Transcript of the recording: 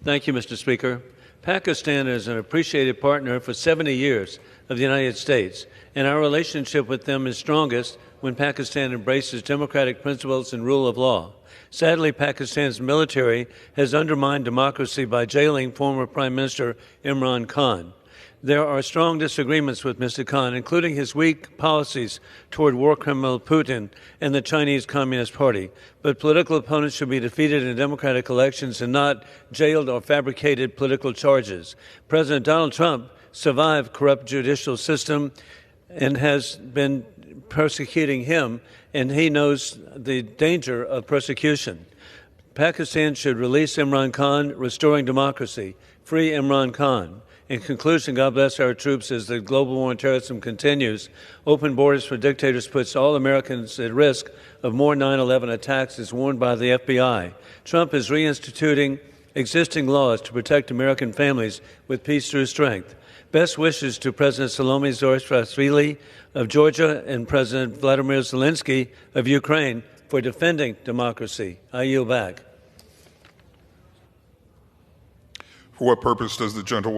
Thank you, Mr. Speaker. Pakistan is an appreciated partner for 70 years of the United States, and our relationship with them is strongest when Pakistan embraces democratic principles and rule of law. Sadly, Pakistan's military has undermined democracy by jailing former Prime Minister Imran Khan. There are strong disagreements with Mr. Khan, including his weak policies toward war criminal Putin and the Chinese Communist Party. But political opponents should be defeated in democratic elections and not jailed or fabricated political charges. President Donald Trump survived corrupt judicial system and has been persecuting him, and he knows the danger of persecution. Pakistan should release Imran Khan, restoring democracy. Free Imran Khan. In conclusion, God bless our troops as the global war on terrorism continues. Open borders for dictators puts all Americans at risk of more 9/11 attacks, as warned by the FBI. Trump is reinstituting existing laws to protect American families with peace through strength. Best wishes to President Salome Zurishvili of Georgia and President Vladimir Zelensky of Ukraine for defending democracy. I yield back. For what purpose does the gentlewoman